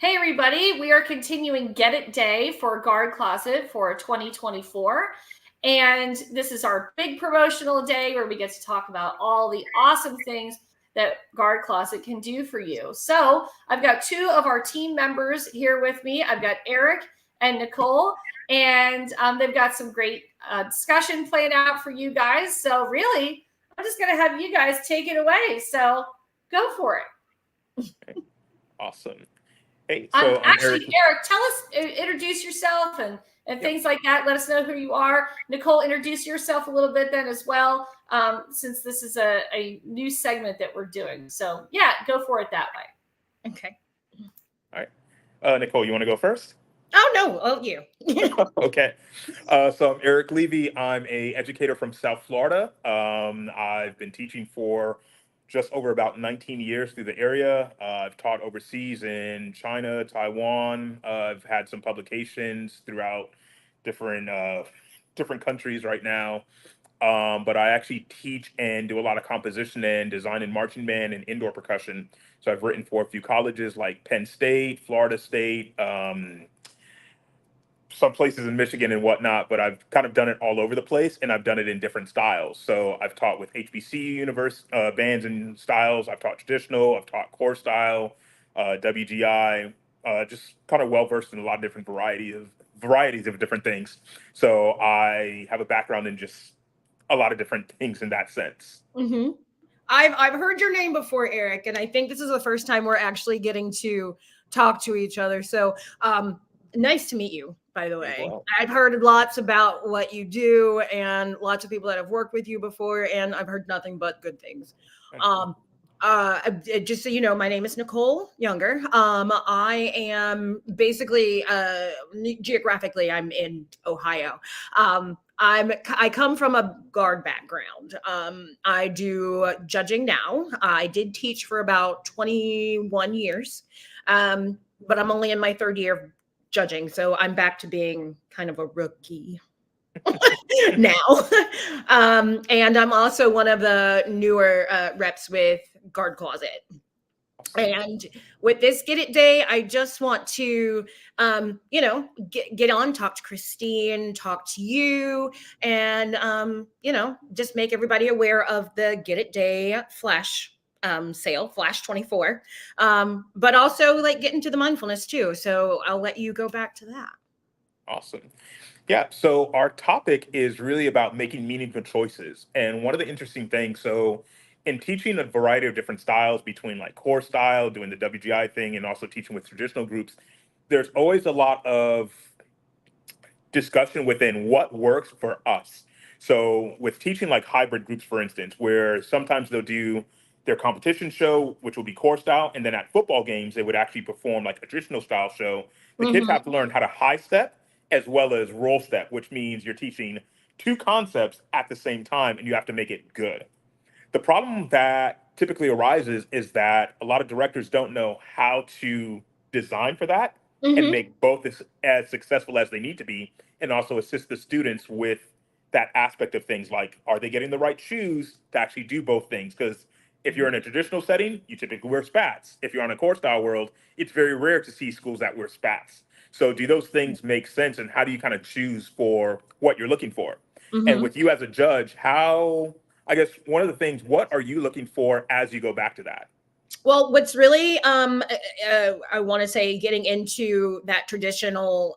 Hey everybody, we are continuing Get It Day for Guard Closet for 2024. And this is our big promotional day where we get to talk about all the awesome things that Guard Closet can do for you. So I've got two of our team members here with me. I've got Eric and Nicole, and they've got some great discussion planned out for you guys. So really, I'm just going to have you guys take it away. So go for it. Okay. Awesome. Hey, so I'm Actually, Eric. Eric, tell us, introduce yourself and Yep. things like that. Let us know who you are. Nicole, introduce yourself a little bit then as well, since this is a new segment that we're doing. So yeah, go for it that way. Okay. All right. Nicole, you want to go first? Oh no, oh you. Okay. So I'm Eric Levy. I'm a educator from South Florida. I've been teaching for just over about 19 years through the area. I've taught overseas in China, Taiwan. I've had some publications throughout different different countries right now. But I actually teach and do a lot of composition and design in marching band and indoor percussion. So I've written for a few colleges like Penn State, Florida State, some places in Michigan and whatnot, but I've kind of done it all over the place and I've done it in different styles. So I've taught with HBCU universe bands and styles. I've taught traditional, I've taught core style, WGI, just kind of well versed in a lot of different varieties of different things. So I have a background in just a lot of different things in that sense. Mm-hmm. I've heard your name before, Eric, and I think this is the first time we're actually getting to talk to each other. So nice to meet you, by the way. Well, I've heard lots about what you do and lots of people that have worked with you before, and I've heard nothing but good things. Um, just so you know, my name is Nicole Younger. I am basically geographically, I'm in Ohio. I come from a guard background. I do judging now. I did teach for about 21 years, but I'm only in my third year of judging, so I'm back to being kind of a rookie now. And I'm also one of the newer reps with Guard Closet. And with this Get It Day, I just want to, get on, talk to Christine, talk to you, and, just make everybody aware of the Get It Day flash sale, Flash 24, but also like get into the mindfulness too. So I'll let you go back to that. Awesome. Yeah, so our topic is really about making meaningful choices. And one of the interesting things, so in teaching a variety of different styles between like core style, doing the WGI thing, and also teaching with traditional groups, there's always a lot of discussion within what works for us. So with teaching like hybrid groups, for instance, where sometimes they'll do their competition show, which will be core style, and then at football games they would actually perform like a traditional style show. The kids Mm-hmm. have to learn how to high step as well as roll step, which means you're teaching two concepts at the same time and you have to make it good. The problem that typically arises is that a lot of directors don't know how to design for that and Mm-hmm. make both as successful as they need to be, and also assist the students with that aspect of things like, are they getting the right shoes to actually do both things? Because if you're in a traditional setting, you typically wear spats. If you're on a core style world, it's very rare to see schools that wear spats. So do those things make sense, and how do you kind of choose for what you're looking for? And Mm-hmm. with you as a judge, how, I guess one of the things, what are you looking for as you go back to that? Well, what's really I want to say getting into that traditional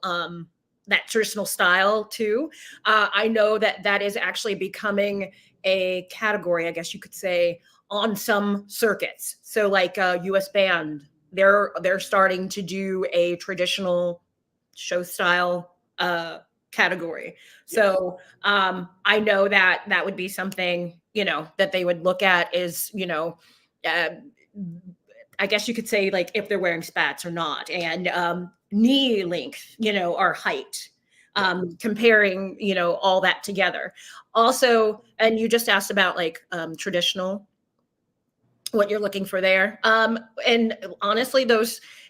style too. I know that that is actually becoming a category, I guess you could say, on some circuits. So like US band, they're starting to do a traditional show style category. Yes. So I know that that would be something, that they would look at is, uh, I guess you could say like if they're wearing spats or not, and knee length, or height, Yeah. comparing, all that together. Also, and you just asked about like traditional, what you're looking for there. And honestly,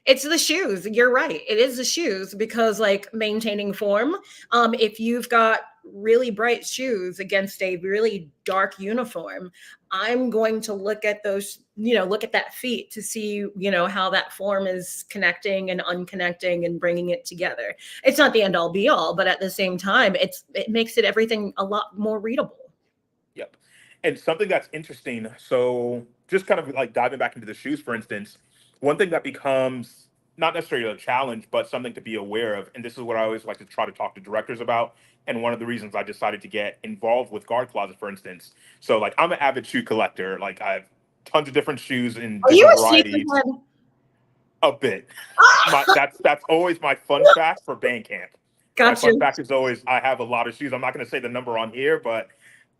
it's the shoes. You're right. It is the shoes because like maintaining form. If you've got really bright shoes against a really dark uniform, I'm going to look at those, look at that feet to see, how that form is connecting and unconnecting and bringing it together. It's not the end all be all, but at the same time, it makes it everything a lot more readable. Yep. And something that's interesting, so just kind of like diving back into the shoes, for instance, one thing that becomes not necessarily a challenge, but something to be aware of, and this is what I always like to try to talk to directors about. And one of the reasons I decided to get involved with Guard Closet, for instance. So, like, I'm an avid shoe collector. Like, I have tons of different shoes in Are you different a varieties. sneakerhead? A bit. That's always my fun fact for band camp. My Gotcha. fun fact is always I have a lot of shoes. I'm not going to say the number on here, but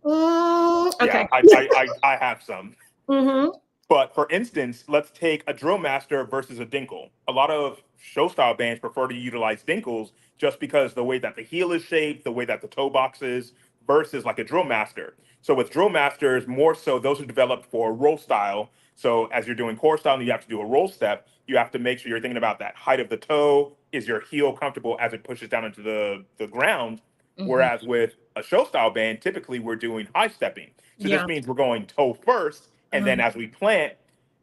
Okay. yeah, I have some. Mm-hmm. But for instance, let's take a drill master versus a dinkle. A lot of show style bands prefer to utilize dinkles just because the way that the heel is shaped, the way that the toe box is, versus like a drill master. So with drill masters, more so those are developed for roll style. So as you're doing core style and you have to do a roll step, you have to make sure you're thinking about that height of the toe. Is your heel comfortable as it pushes down into the ground? Mm-hmm. Whereas with a show style band, typically we're doing high stepping. So Yeah. this means we're going toe first, and then Mhm. as we plant,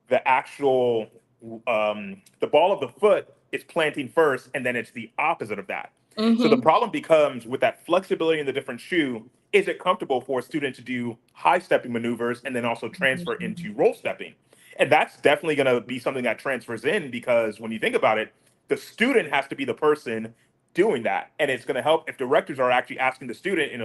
the actual the ball of the foot is planting first, and then it's the opposite of that. So the Mhm. problem becomes with that flexibility in the different shoe, is it comfortable for a student to do high stepping maneuvers and then also transfer into roll stepping? And that's definitely going to be something that transfers in because when you think about it, the student has to be the person doing that. And it's going to help if directors are actually asking the student in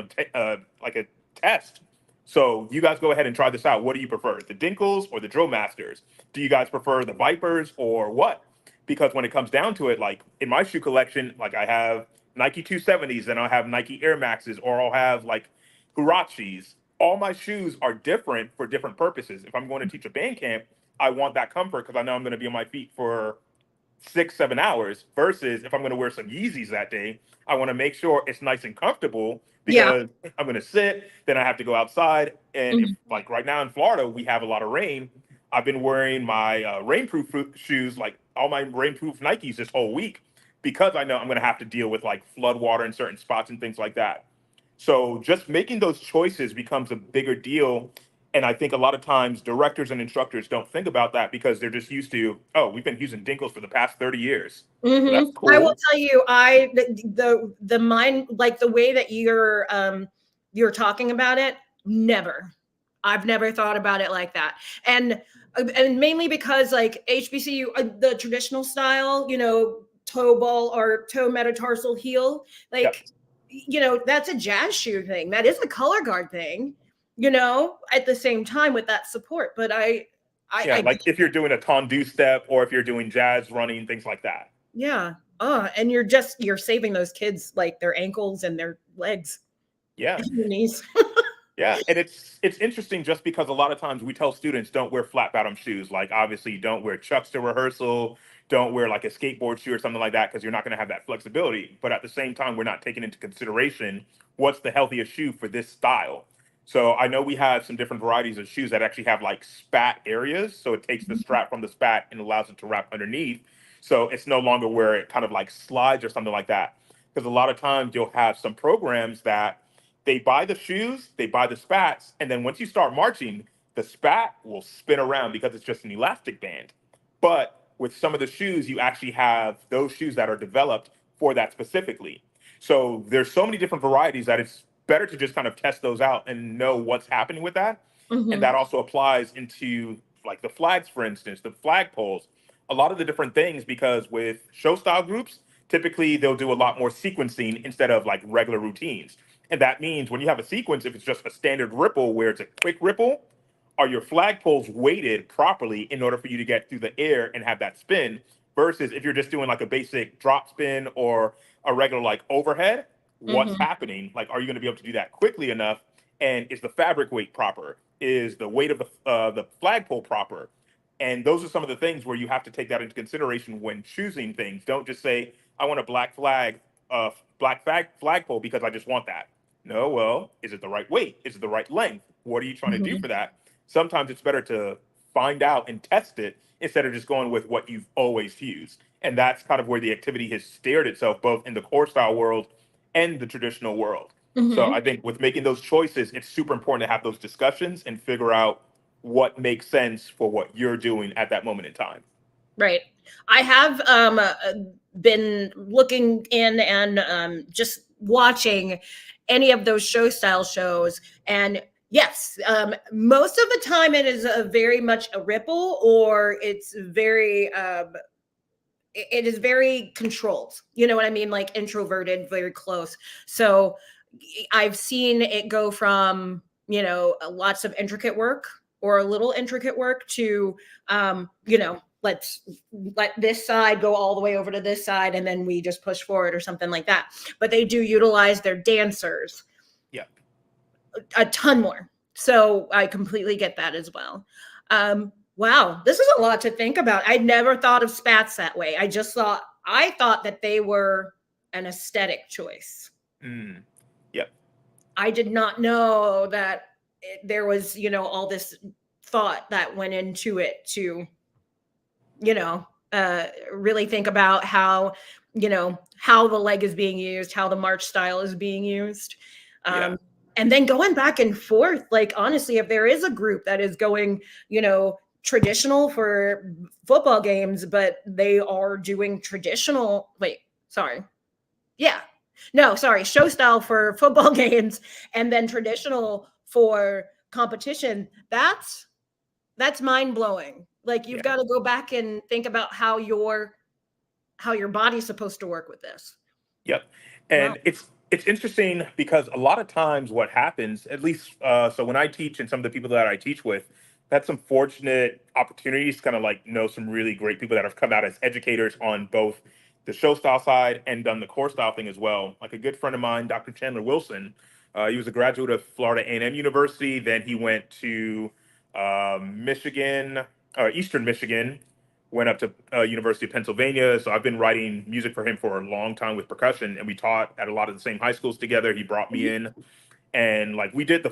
like a test. So you guys go ahead and try this out. What do you prefer, the Dinkles or the Drill Masters? Do you guys prefer the Vipers or what? Because when it comes down to it, like in my shoe collection, like I have Nike 270s, and I'll have Nike Air Maxes, or I'll have like Huaraches. All my shoes are different for different purposes. If I'm going to teach a band camp, I want that comfort because I know I'm going to be on my feet for 6, 7 hours. Versus if I'm going to wear some Yeezys that day, I want to make sure it's nice and comfortable Yeah. because I'm going to sit, then I have to go outside. And if Mhm. like right now in Florida, we have a lot of rain. I've been wearing my rainproof shoes, like all my rainproof Nikes this whole week because I know I'm going to have to deal with like flood water in certain spots and things like that. So just making those choices becomes a bigger deal. And I think a lot of times directors and instructors don't think about that because they're just used to, oh, we've been using Dinkles for the past 30 years. So that's I will cool. tell you, the mind, like the way that you're talking about it, never. I've never thought about it like that, and mainly because like HBCU, the traditional style, toe ball or toe metatarsal heel, Yep. like that's a jazz shoe thing. That is a color guard thing, at the same time with that support. But Yeah, I like if you're doing a tendu step or if you're doing jazz running, things like that. Yeah. And you're saving those kids like their ankles and their legs Yeah. and their knees. Yeah, and it's interesting just because a lot of times we tell students don't wear flat bottom shoes. Like obviously don't wear Chucks to rehearsal, don't wear like a skateboard shoe or something like that because you're not going to have that flexibility. But at the same time, we're not taking into consideration what's the healthiest shoe for this style. So I know we have some different varieties of shoes that actually have like spat areas. So it takes the strap from the spat and allows it to wrap underneath. So it's no longer where it kind of like slides or something like that. Because a lot of times you'll have some programs that they buy the shoes, they buy the spats, and then once you start marching, the spat will spin around because it's just an elastic band. But with some of the shoes, you actually have those shoes that are developed for that specifically. So there's so many different varieties that it's better to just kind of test those out and know what's happening with that. And Mhm. that also applies into like the flags, for instance, the flag poles, a lot of the different things, because with show style groups, typically they'll do a lot more sequencing instead of like regular routines. And that means when you have a sequence, if it's just a standard ripple where it's a quick ripple, are your flagpoles weighted properly in order for you to get through the air and have that spin? Versus if you're just doing like a basic drop spin or a regular like overhead, what's Mhm. happening? Like, are you going to be able to do that quickly enough? And is the fabric weight proper? Is the weight of the flagpole proper? And those are some of the things where you have to take that into consideration when choosing things. Don't just say, "I want a black flagpole because I just want that." No, well, is it the right weight? Is it the right length? What are you trying to do Mhm. for that? Sometimes it's better to find out and test it instead of just going with what you've always used. And that's kind of where the activity has steered itself, both in the core style world and the traditional world. So Mhm. I think with making those choices, it's super important to have those discussions and figure out what makes sense for what you're doing at that moment in time. Right. I have been looking in and just watching any of those show style shows. And yes, most of the time it is a very much a ripple, or it's very, it is very controlled. You know what I mean? Like introverted, very close. So I've seen it go from, lots of intricate work or a little intricate work to, let's let this side go all the way over to this side and then we just push forward or something like that. But they do utilize their dancers Yeah. a ton more. So I completely get that as well. Wow, this is a lot to think about. I never thought of spats that way. I thought that they were an aesthetic choice. Yep. I did not know that there was, all this thought that went into it to, really think about how, how the leg is being used, how the march style is being used. Yeah. And then going back and forth, like, honestly, if there is a group that is going, traditional for football games, but they are doing traditional, show style for football games and then traditional for competition, that's mind blowing. Like, you've Yeah. got to go back and think about how your body's supposed to work with this. Yep. Wow. And it's interesting because a lot of times what happens, at least so when I teach and some of the people that I teach with, had some fortunate opportunities to kind of like know some really great people that have come out as educators on both the show style side and done the core style thing as well. Like a good friend of mine, Dr. Chandler Wilson, he was a graduate of Florida A&M University. Then he went to Michigan, Eastern Michigan, went up to University of Pennsylvania. So I've been writing music for him for a long time with percussion, and we taught at a lot of the same high schools together. He brought me in, and like we did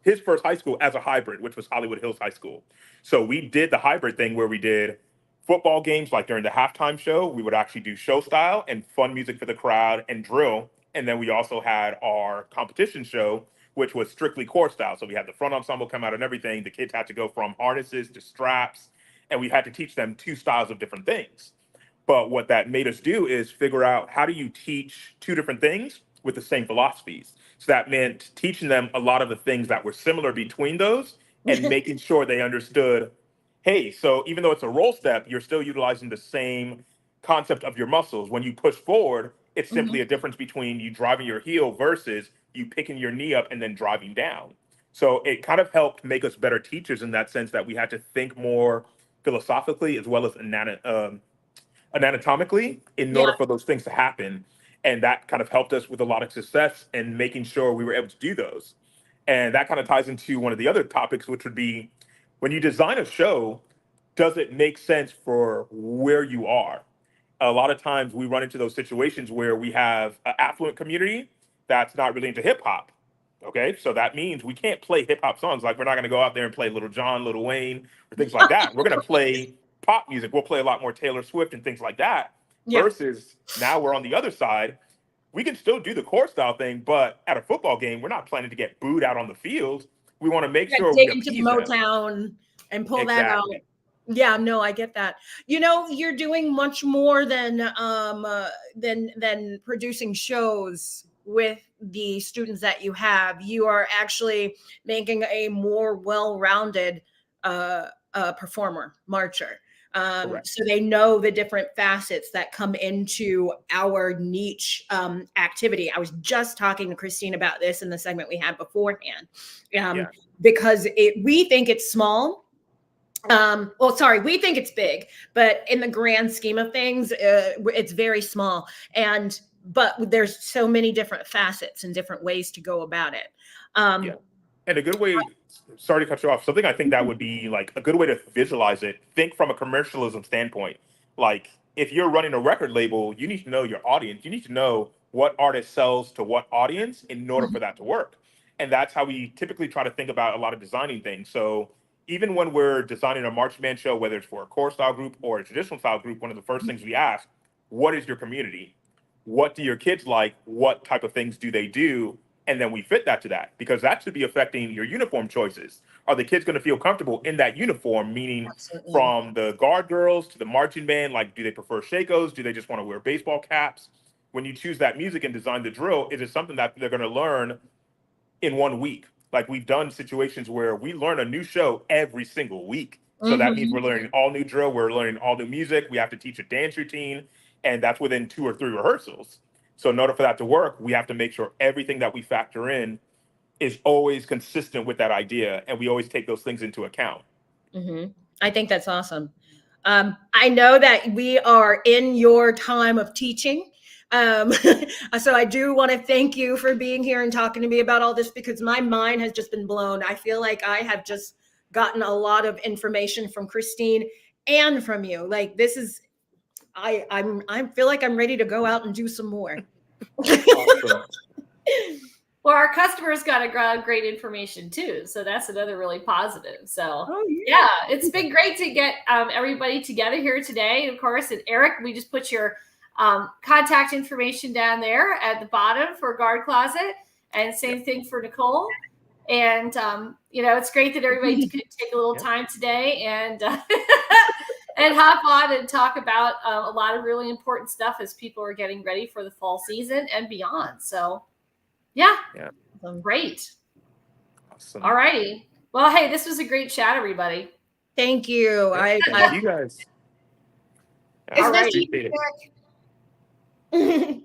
his first high school as a hybrid, which was Hollywood Hills High School. So we did the hybrid thing where we did football games, like during the halftime show, we would actually do show style and fun music for the crowd and drill. And then we also had our competition show, which was strictly core style. So we had the front ensemble come out and everything. The kids had to go from harnesses to straps, and we had to teach them two styles of different things. But what that made us do is figure out, how do you teach two different things with the same philosophies? So that meant teaching them a lot of the things that were similar between those and making sure they understood, hey, so even though it's a roll step, you're still utilizing the same concept of your muscles. When you push forward, it's simply a difference between you driving your heel versus you picking your knee up and then driving down. So it kind of helped make us better teachers in that sense, that we had to think more philosophically as well as anatomically in Yeah. order for those things to happen. And that kind of helped us with a lot of success in making sure we were able to do those. And that kind of ties into one of the other topics, which would be, when you design a show, does it make sense for where you are? A lot of times we run into those situations where we have an affluent community that's not really into hip hop. Okay, so that means we can't play hip hop songs. Like, we're not going to go out there and play Little John, Little Wayne, or things like that. We're going to play pop music. We'll play a lot more Taylor Swift and things like that. Yeah. Versus now we're on the other side. We can still do the core style thing, but at a football game, we're not planning to get booed out on the field. We want to make sure we Dig into appease them. Motown and pull that out. Exactly. Yeah, no, I get that. You're doing much more than producing shows with the students that you have. You are actually making a more well-rounded performer, marcher. Correct. So they know the different facets that come into our niche activity. I was just talking to Christine about this in the segment we had beforehand, because we think it's small. We think it's big, but in the grand scheme of things, it's very small. But there's so many different facets and different ways to go about it. Yeah. And a good way, sorry to cut you off, something I think that would be like a good way to visualize it, think from a commercialism standpoint. Like, if you're running a record label, you need to know your audience. You need to know what artist sells to what audience in order for that to work. And that's how we typically try to think about a lot of designing things. So even when we're designing a marching band show, whether it's for a core style group or a traditional style group, one of the first things we ask, what is your community? What do your kids like? What type of things do they do? And then we fit that to that, because that should be affecting your uniform choices. are the kids going to feel comfortable in that uniform? Meaning, Absolutely. from the guard girls to the marching band, like, do they prefer shakos? Do they just want to wear baseball caps? When you choose that music and design the drill, is it something that they're going to learn in 1 week? Like, we've done situations where we learn a new show every single week. So that means we're learning all new drill, we're learning all new music. We have to teach a dance routine, and that's within 2 or 3 rehearsals. So in order for that to work, we have to make sure everything that we factor in is always consistent with that idea, and we always take those things into account. I think that's awesome. I know that we are in your time of teaching. So I do want to thank you for being here and talking to me about all this, because my mind has just been blown. I feel like I have just gotten a lot of information from Christine and from you. Like, this is, I feel like I'm ready to go out and do some more. Awesome. Well, our customers got a great information too, so that's another really positive. So, yeah, it's been great to get everybody together here today. Of course, and Eric, we just put your contact information down there at the bottom for Guard Closet, and same thing for Nicole. And it's great that everybody could take a little time today and and hop on and talk about a lot of really important stuff as people are getting ready for the fall season and beyond. So. Yeah. Great. Awesome. All righty. Well, hey, this was a great chat, everybody. Thank you. Thank you guys. It's nice to appreciate it.